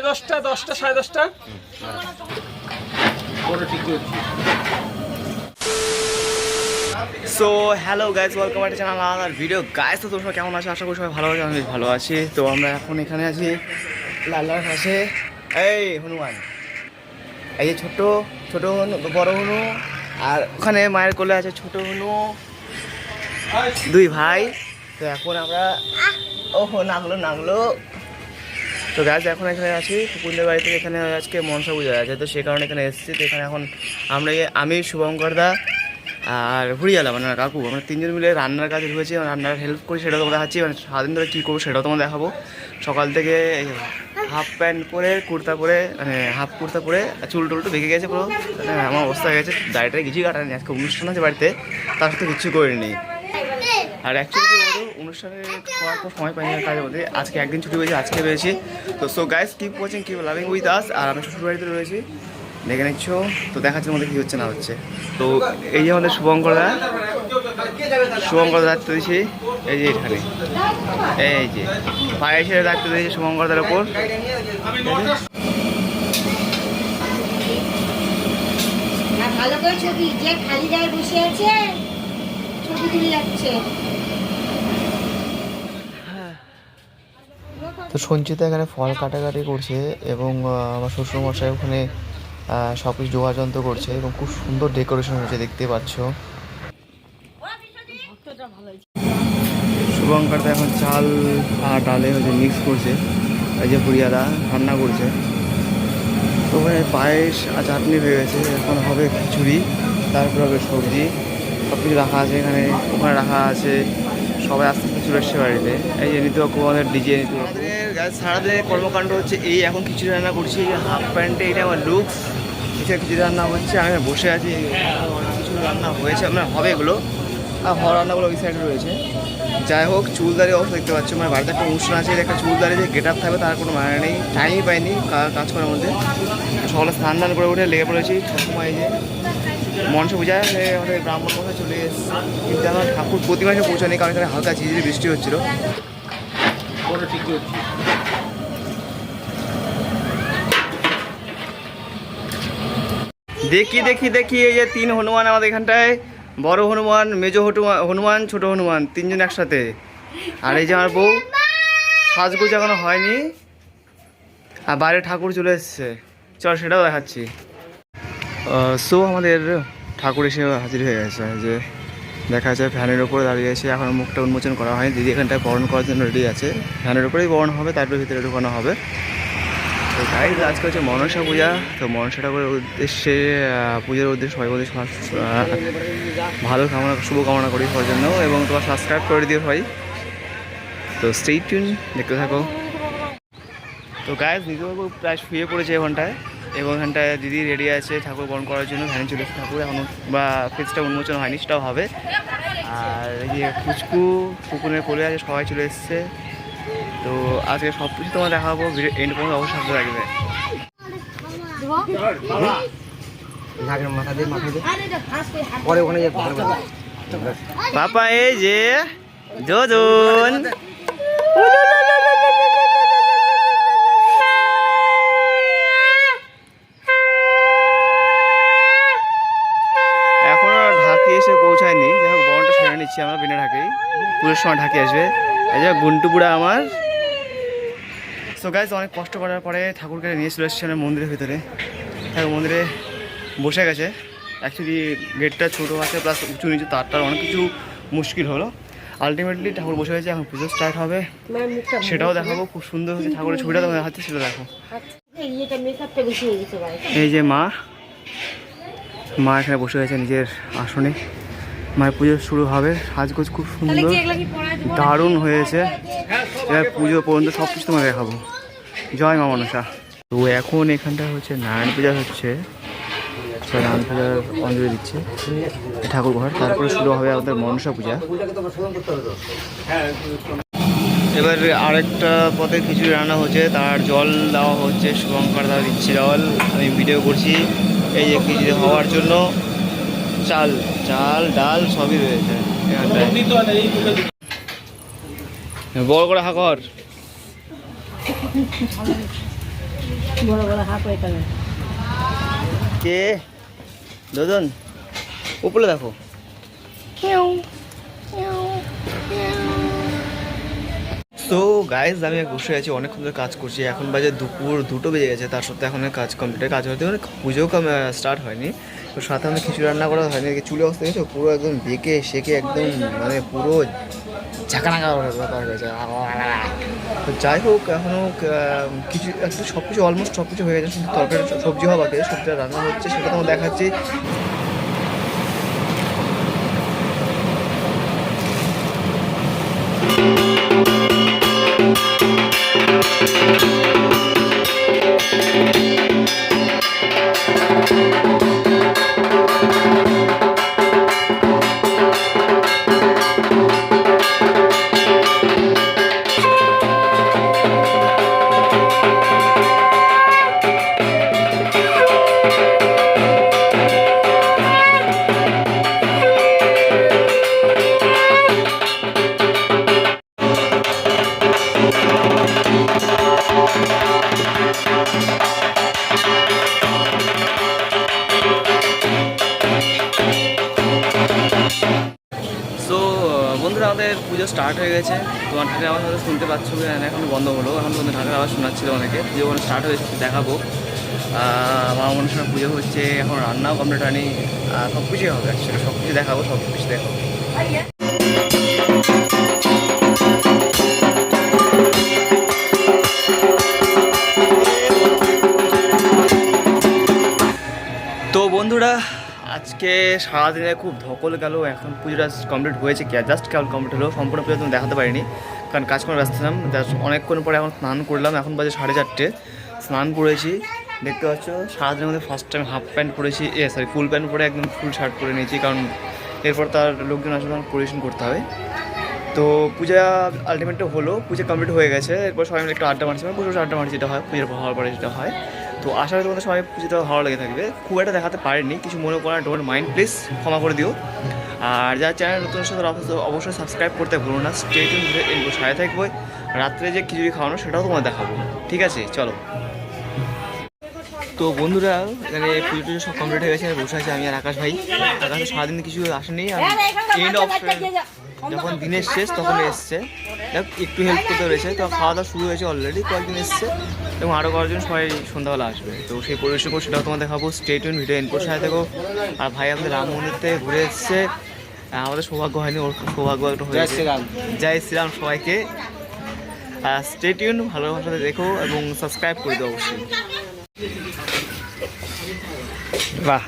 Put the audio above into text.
10টা 10টা 10:30টা। So hello guys, welcome to channel another video. Guys তো তোমরা কেমন আছো? আশা করি সবাই ভালো আছে। আমি বেশ ভালো আছি। তো আমরা এখন এখানে আছি লালার পাশে। এই হনুমান, এই যে ছোট ছোট হনু, বড় হনু, আর ওখানে মায়ের কোলে আছে ছোট হনু, দুই ভাই। তো এখন আমরা ওহো নাগলো। তো গাইজ এখন এখানে আছি পুকুরদের বাড়িতে। এখানে আজকে মনসা পূজা আছে, তো সে কারণে এখানে এসেছি। তো এখানে এখন আমি শুভঙ্করদা আর হুড়িয়ালা মানে কাকু, আমরা তিনজন মিলে রান্নার কাজে ঢুকেছি। রান্নার হেল্প করি, সেটাও তোমরা দেখাচ্ছি। মানে সারাদিন ধরে কী করবো সেটাও তোমার দেখাবো। সকাল থেকে হাফ প্যান্ট পরে, কুর্তা পরে, মানে হাফ কুর্তা পরে, চুল টুলটু বেঁকে গেছে পুরো। মানে আমার অবস্থা হয়ে গেছে, দাড়িটা কিছুই কাটানি। আজকে অনুষ্ঠান আছে বাড়িতে, তার সাথে কিচ্ছু করিনি। আর অ্যাকচুয়ালি কি বলতো, অনুষ্ঠানে করার পর সময় পাইনি কাজের মধ্যে। আজকে একদিন ছুটি পেয়েছি, আজকে পেয়েছি। তো so guys, keep watching, keep loving with us. আর আমি শ্বশুরবাড়িতে রয়েছি, দেখে নিচ্ছ। তো দেখাচ্ছি আমাদের কী হচ্ছে না হচ্ছে। তো এই যে আমাদের শুভঙ্কর দায়িত্ব দিয়েছি, এই যে এখানে, এই যে পায়েসের দায়িত্ব দিয়েছি শুভঙ্করদার ওপর। ভালো করে ছবি, যে খালি গায়ে বসে আছে ছবি তুলে যাচ্ছে। তো সঞ্চিতা এখানে ফল কাটাকাটি করছে এবং আমার শ্বশুরমশাই ওখানে সব কিছু যোগাযন্ত্র করছে এবং খুব সুন্দর ডেকোরেশন হয়েছে, দেখতে পাচ্ছ। শুভঙ্করদা এখন চাল আর ডালে হচ্ছে মিক্স করছে। এই যে পুরিয়ালা রান্না করছে। তো ওখানে পায়েস আর চাটনি হয়ে গেছে, এখন হবে খিচুড়ি, তারপর হবে সবজি, সব কিছু রাখা আছে এখানে। ওখানে রাখা আছে, সবাই আস্তে আস্তে চলে এসছে বাড়িতে। এই যে নিতু আমাদের ডিজে নিতু। সারাদিনের কর্মকাণ্ড হচ্ছে এই, এখন খিচুড়ি রান্না করছি। হাফ প্যান্টে এটা আমার লুকস, খিচুড়ি রান্না হচ্ছে। আমি বসে আছি, কিছু রান্না হয়েছে, মানে হবে এগুলো। আর হওয়ার রান্নাগুলো ওই সাইডে রয়েছে। যাই হোক, চুলদারি অবস্থা দেখতে পাচ্ছ। মানে বাড়িতে একটা অনুষ্ঠান আছে, একটা চুলদারি যে গেট আপ থাকবে তার কোনো মানে নেই। টাইমই পাইনি কাজ করার মধ্যে। সকালে স্নান টান করে উঠে লেগে পড়েছি। সবসময় এই যে মনসা পূজায় আমাদের ব্রাহ্মণ মশাই চলে এসেছে, কিন্তু আমার ঠাকুর প্রতি মাসে পৌঁছায়নি, কারণ এখানে হালকা ঝিঝিরি বৃষ্টি হচ্ছিল। দেখি এই যে তিন হনুমান আমাদের এখানটায়, বড় হনুমান, মেজো হনুমান, ছোট হনুমান, তিনজন একসাথে। আর এই যে আমার বউ, সাজগোজ এখনো হয়নি, আর বাইরে ঠাকুর চলে এসছে। চল সেটাও দেখাচ্ছি। সো আমাদের ঠাকুর এসে হাজির হয়ে গেছে। যে দেখা যাচ্ছে ফ্যানের ওপরে দাঁড়িয়ে আছে, এখন মুখটা উন্মোচন করা হয়নি। দিদি এখানটায় বরণ করার জন্য রেডি আছে, ফ্যানের ওপরেই বরণ হবে, তারপরে ভিতরে ঢুকানো হবে। তো গাইজ, আজকে হচ্ছে মনসা পূজা। তো মনসা ঠাকুরের উদ্দেশ্যে, পুজোর উদ্দেশ্যে সবাই বলতে ভালো শুভকামনা করি সবার জন্য, এবং তোমার সাবস্ক্রাইব করে দিও সবাই। তো স্টে টিউন, দেখতে থাকো। তো গাইজ, দিদিবাবু প্রায় শুয়ে পড়েছে এখানটায়, এবং এখানটায় দিদি রেডি আছে ঠাকুর বরণ করার জন্য। ভ্যানে চলে এসেছে ঠাকুর, এখনও বা ফেসটা উন্মোচন হয়নি, সেটাও হবে। আর এই যে ফুচকু পুকুরের কোলে আছে, সবাই চলে এসছে। তো আজকে সব কিছু তোমার দেখাবো, ভিডিও এন্ড পর্যন্ত অবশ্যই সাথে রাখবে। পাপা এই যে যোজন, এখনো ঢাকি এসে পৌঁছায়নি। যাই হোক, বরণটা সেরে নিচ্ছি আমরা বিনা ঢাকেই। পুজোর সময় ঢাকি আসবে। এই যে গুন্টু বুড়া আমার। সো গাইজ, অনেক কষ্ট করার পরে ঠাকুরকে নিয়ে চলে এসেছে মন্দিরের ভিতরে। ঠাকুর মন্দিরে বসে গেছে। অ্যাকচুয়ালি গেটটা ছোটো আছে, প্লাস উঁচু নিচু, তারটার অনেক কিছু মুশকিল হলো। আলটিমেটলি ঠাকুর বসে গেছে, এখন পুজো স্টার্ট হবে, সেটাও দেখাবো। খুব সুন্দর হচ্ছে ঠাকুরের ছবিটা তোমাদের হাতে, সেটা দেখো। এই যে মা এখানে বসে গেছে নিজের আসনে। মায়ের পুজো শুরু হবে। সাজগোজ খুব সুন্দর, দারুণ হয়েছে। এবার পুজো পর্যন্ত সব কিছু তোমার দেখাবো। জয় মা মনসা। তো এখন এখানটা হচ্ছে নারায়ণ পূজা হচ্ছে, নারায়ণ পূজার অঞ্জলি দিচ্ছে ঠাকুর ঘর। তারপরে শুরু হবে আমাদের মনসা পূজা। এবার আরেকটা পথে খিচুড়ি রান্না হচ্ছে, তার জল দেওয়া হচ্ছে। শুভঙ্কর দাওয়া দিচ্ছে জল, আমি ভিডিও করছি। এই যে খিচুড়ি হওয়ার জন্য চাল ডাল সবই রয়েছে বড় করে হাকর। বড় বড় হাফ হয়ে যাবে। কে দোদন উপরে দেখো। তো গাইজ আমি বসে আছি, অনেকক্ষণ ধরে কাজ করছি, এখন বাজে দুপুর 2টো বেজে গেছে। তার সত্ত্বেও এখন কাজ কমপ্লিট, কাজ হতে মানে পুজোও স্টার্ট হয়নি। তো সাথে আমি খিচুড়ি রান্না করা হয়নি, চুলে অবস্থা গেছে পুরো একদম বেঁকে শেখে একদম মানে পুরো ঝাঁকানাকা ব্যাপার হয়েছে। তো যাই হোক এখনও কিছু একটু সব কিছু অলমোস্ট সব কিছু হয়ে গেছে, শুধু তরকারি সবজি হওয়া বাকি, সবজিটা রান্না হচ্ছে সেটা তোমার দেখাচ্ছি। সো বন্ধুরা আমাদের পুজো স্টার্ট হয়ে গেছে। তোমার ঢাকের আওয়াজ হয়তো শুনতে পাচ্ছ কি না, এখন বন্ধ হলো, এখন তোমাদের ঢাকের আওয়াজ শোনাচ্ছিল অনেকে। পুজো মানে স্টার্ট হয়েছে, দেখাবো। মা মনসার পুজো হচ্ছে, এখন রান্নাও কমপ্লিট হয়নি, সব কিছুই হবে অ্যাকচুয়ালি, সব কিছু দেখাবো, সব কিছু দেখাবো। তো বন্ধুরা আজকে সারাদিনে খুব ধকল গেল, এখন পুজোটা কমপ্লিট হয়েছে, কি জাস্ট কেবল কমপ্লিট হলো, সম্পূর্ণ পুজো তুমি দেখাতে পারিনি কারণ কাজ করে ব্যস্ত ছিলাম। অনেকক্ষণ পরে এখন স্নান করলাম, এখন বাজে 4:30, স্নান করেছি দেখতে পাচ্ছ। সারাদিনের মধ্যে ফার্স্ট টাইম হাফ প্যান্ট পরেছি, ফুল প্যান্ট পরে একদম ফুল শার্ট পরে নিয়েছি, কারণ এরপর তার লোকজন আসলে আমার পরিবেশন করতে হবে। তো পূজা আলটিমেটলি হলো, পূজা কমপ্লিট হয়ে গেছে। এরপর সবাই মিলে একটু আড্ডা মারছি, মানে প্রচুর আড্ডা মারছি, যেটা হয় পুজোর হওয়ার পরে যেটা হয়। তো আশা করি তোমাদের সবাই পুজোটা ভালো লেগে থাকবে। খুব একটা দেখাতে পারিনি, কিছু মনে করা ডোন্ট মাইন্ড, প্লিজ ক্ষমা করে দিও। আর যারা চ্যানেল নতুন সাথে অবশ্যই সাবস্ক্রাইব করতে ভুলো না। স্টে টিউন ইনপুট সাথে থাকবো, রাত্রে যে খিচুড়ি খাওয়ানো সেটাও তোমাদের দেখাবো, ঠিক আছে চলো। তো বন্ধুরা এখানে পুজো টুজো সব কমপ্লিট হয়ে গেছে, বসে আছে আমি আর আকাশ ভাই। আকাশে সারাদিন কিছু আসেনি, আর এন্ড অফ যখন দিনের শেষ তখন এসছে, একটু হেল্প করতে রয়েছে। তো খাওয়া দাওয়া শুরু হয়েছে অলরেডি, কয়েকদিন এসছে এবং আরও কয়েকজন সবাই সন্ধ্যাবেলা আসবে। তো সেই পরিবেশ করবো, সেটাও তোমার দেখাবো। স্টে টিউন ভিডিও ইনপুট সাথে থাকো। আর ভাই আমাদের রাম মন্দির থেকে ঘুরে এসছে, আমাদের সৌভাগ্য হয়নি, ওর সৌভাগ্য একটা হয়েছে। জয় শ্রীরাম সবাইকে। স্টে টিউন, ভালোভাবে দেখো এবং সাবস্ক্রাইব করে দাও অবশ্যই। বাহ